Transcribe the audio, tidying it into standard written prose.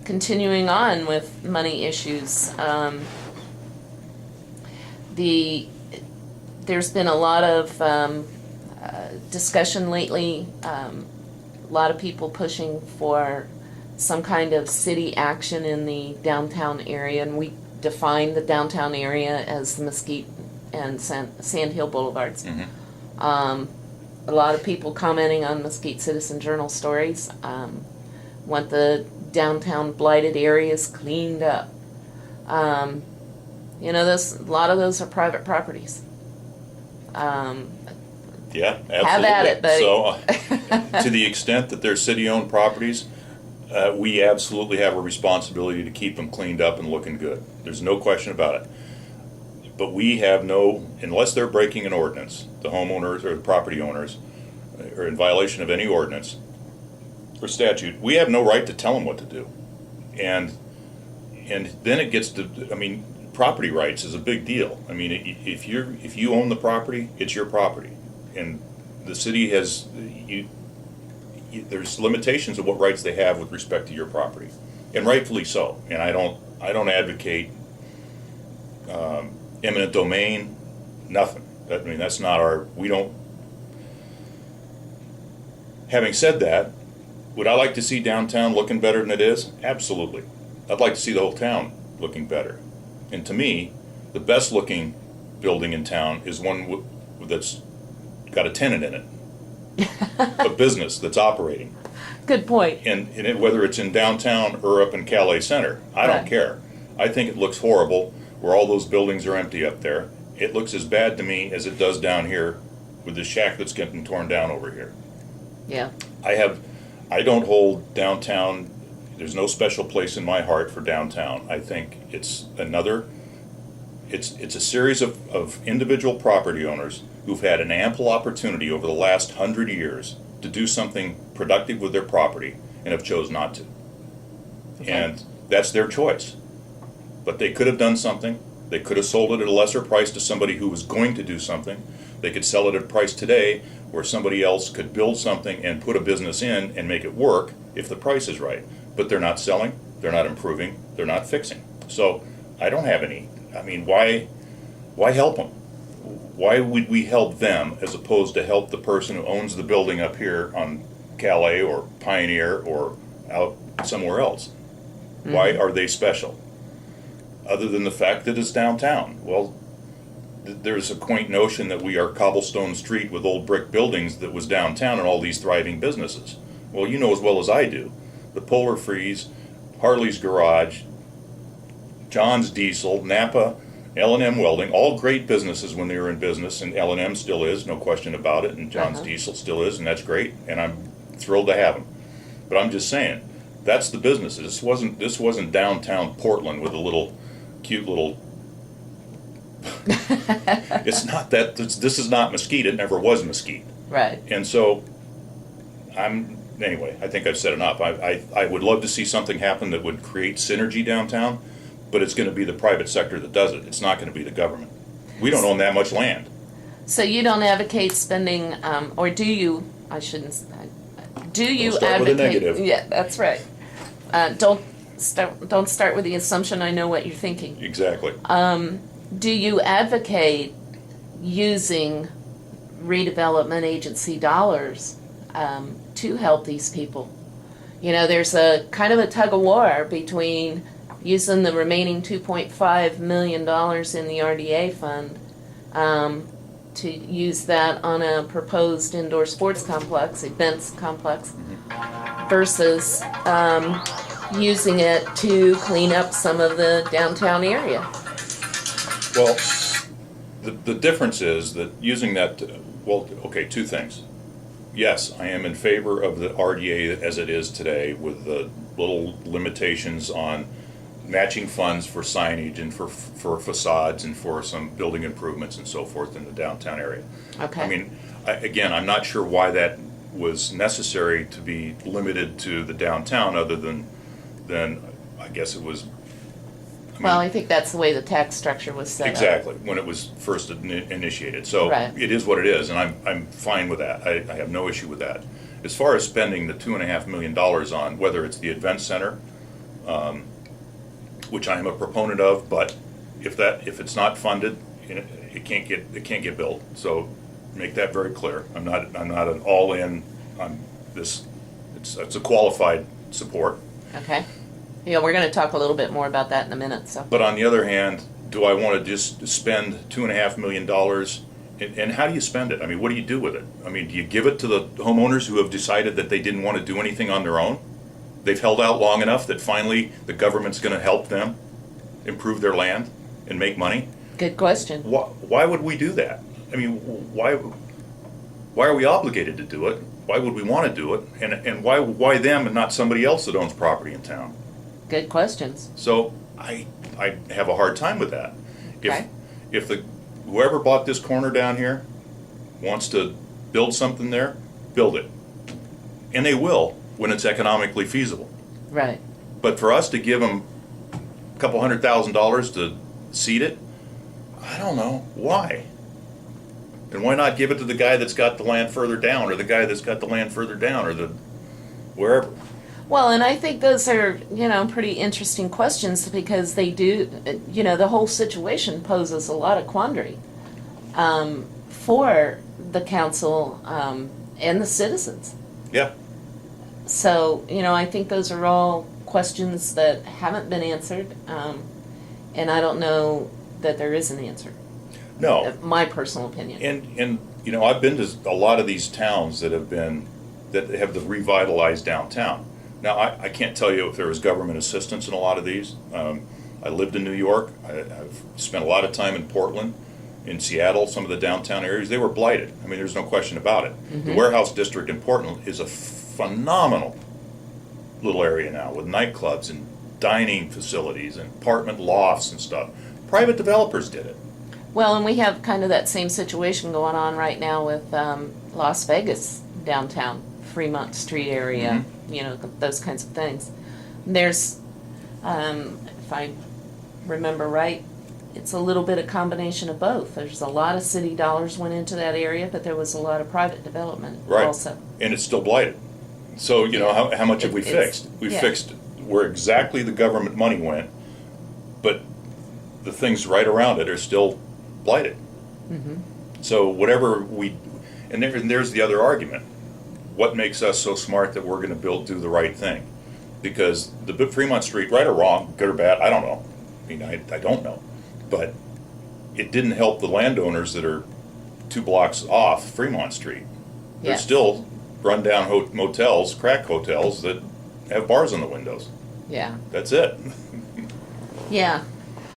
Continuing on with money issues, there's been a lot of discussion lately, a lot of people pushing for some kind of city action in the downtown area, and we define the downtown area as the Mesquite and Sand Hill Boulevards. Mm-hmm. A lot of people commenting on Mesquite Citizen Journal stories want the downtown blighted areas cleaned up. A lot of those are private properties. Yeah, absolutely. Have at it, buddy. So, to the extent that they're city-owned properties, we absolutely have a responsibility to keep them cleaned up and looking good. There's no question about it. But we have unless they're breaking an ordinance, the homeowners or the property owners, are in violation of any ordinance or statute, we have no right to tell them what to do. And then it gets to, property rights is a big deal. If you own the property, it's your property. And the city has, there's limitations of what rights they have with respect to your property, and rightfully so. And I don't advocate eminent domain, nothing. That's not we don't. Having said that, would I like to see downtown looking better than it is? Absolutely. I'd like to see the whole town looking better. And to me, the best looking building in town is one that's got a tenant in it, a business that's operating. Good point. And whether it's in downtown or up in Calais Center, I don't care. I think it looks horrible where all those buildings are empty up there. It looks as bad to me as it does down here with the shack that's getting torn down over here. Yeah. I don't hold downtown, there's no special place in my heart for downtown. I think it's a series of individual property owners who've had an ample opportunity over the last 100 years to do something productive with their property and have chose not to. Okay. And that's their choice. But they could have done something. They could have sold it at a lesser price to somebody who was going to do something. They could sell it at a price today where somebody else could build something and put a business in and make it work if the price is right. But they're not selling, they're not improving, they're not fixing. So I don't have any. Why help them? Why would we help them as opposed to help the person who owns the building up here on Calais or Pioneer or out somewhere else? Mm-hmm. Why are they special? Other than the fact that it's downtown. Well, there's a quaint notion that we are cobblestone street with old brick buildings that was downtown and all these thriving businesses. Well, you know as well as I do. The Polar Freeze, Harley's Garage, John's Diesel, Napa, L&M Welding, all great businesses when they were in business, and L&M still is, no question about it, and John's Diesel still is, and that's great, and I'm thrilled to have them. But I'm just saying, that's the businesses. This wasn't downtown Portland with a cute little it's not that. This is not Mesquite. It never was Mesquite. Right. And so, anyway, I think I've said enough. I would love to see something happen that would create synergy downtown, but it's going to be the private sector that does it. It's not going to be the government. We don't own that much land. So you don't advocate spending, or do you? I shouldn't. Do you start advocate? With a negative. Yeah, that's right. Don't start with the assumption I know what you're thinking. Exactly. Do you advocate using redevelopment agency dollars to help these people? There's a kind of a tug of war between using the remaining $2.5 million in the RDA fund to use that on a proposed indoor sports complex, events complex, versus using it to clean up some of the downtown area. Well, the difference is that using that, two things. Yes, I am in favor of the RDA as it is today with the little limitations on matching funds for signage and for facades and for some building improvements and so forth in the downtown area. Okay. I'm not sure why that was necessary to be limited to the downtown other than I guess it was. I think that's the way the tax structure was set exactly, up. When it was first initiated. So right. It is what it is, and I'm fine with that. I have no issue with that. as far as spending the $2.5 million on, whether it's the event center, which I am a proponent of, but if it's not funded, it can't get built. So make that very clear. I'm not an all-in on this. It's a qualified support. Okay. Yeah, we're going to talk a little bit more about that in a minute. So. But on the other hand, do I want to just spend $2.5 million? And how do you spend it? I mean, what do you do with it? I mean, do you give it to the homeowners who have decided that they didn't want to do anything on their own? They've held out long enough that finally the government's going to help them improve their land and make money? Good question. Why would we do that? I mean, why are we obligated to do it? Why would we want to do it? And why them and not somebody else that owns property in town? Good questions. So I have a hard time with that. Okay. If whoever bought this corner down here wants to build something there, build it. And they will when it's economically feasible. Right. But for us to give them a couple $100,000 to seed it, I don't know. Why? And why not give it to the guy that's got the land further down, or the guy that's got the land further down, or the wherever? Well, and I think those are, pretty interesting questions because they do, the whole situation poses a lot of quandary for the council and the citizens. Yeah. So, I think those are all questions that haven't been answered, and I don't know that there is an answer. No. My personal opinion. And I've been to a lot of these towns that have the revitalized downtown. Now, I can't tell you if there was government assistance in a lot of these. I lived in New York. I've spent a lot of time in Portland, in Seattle, some of the downtown areas. They were blighted. I mean, there's no question about it. Mm-hmm. The warehouse district in Portland is a phenomenal little area now with nightclubs and dining facilities and apartment lofts and stuff. Private developers did it. Well, and we have kind of that same situation going on right now with Las Vegas downtown, Fremont Street area, those kinds of things. There's, if I remember right, it's a little bit of combination of both. There's a lot of city dollars went into that area, but there was a lot of private development also. And it's still blighted. So, how much have we fixed? We fixed where exactly the government money went, but the things right around it are still blighted. Mm-hmm. So whatever there's the other argument. What makes us so smart that we're going to do the right thing? Because the Fremont Street, right or wrong, good or bad, I don't know. I mean, I don't know. But it didn't help the landowners that are 2 blocks off Fremont Street. There's still run-down motels, crack hotels that have bars on the windows. Yeah. That's it. Yeah.